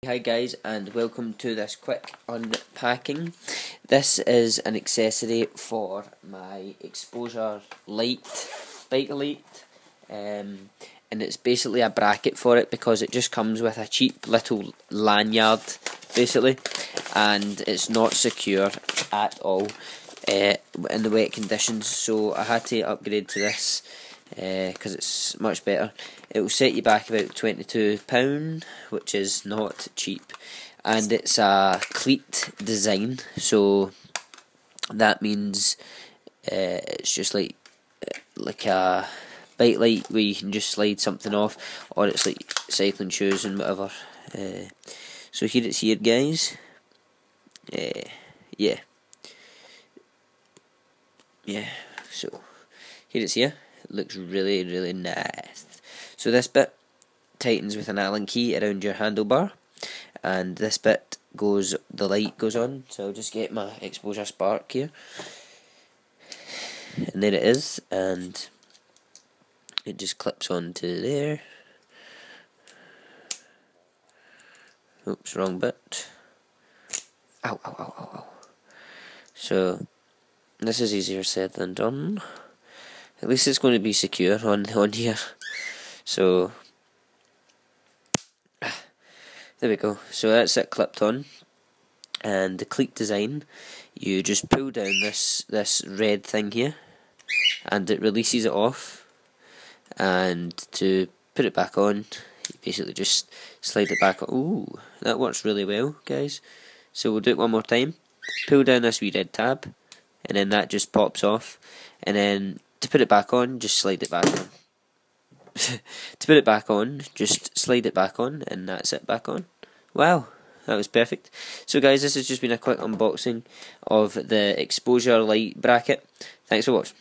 Hi guys, and welcome to this quick unpacking. This is an accessory for my exposure light, bike light, and it's basically a bracket for it because it just comes with a cheap little lanyard basically, and it's not secure at all in the wet conditions, so I had to upgrade to this because it's much better. It will set you back about £22, which is not cheap, and it's a cleat design, so that means it's just like a bike light where you can just slide something off, or it's like cycling shoes and whatever. So here it's here, guys. Yeah. So here it's here. It looks really nice. So this bit tightens with an Allen key around your handlebar, and this bit the light goes on. So I'll just get my exposure spark here, and there it is, and it just clips onto there. Oops, wrong bit. Ow. So this is easier said than done. At least it's going to be secure on here. So there we go. So that's it clipped on. And the cleat design, you just pull down this red thing here, and it releases it off. And to put it back on, you basically just slide it back on. Ooh, that works really well, guys. So we'll do it one more time. Pull down this wee red tab, and then that just pops off. And then to put it back on, just slide it back on. To put it back on, just slide it back on, and that's it back on. Wow, that was perfect. So guys, this has just been a quick unboxing of the exposure light bracket. Thanks for watching.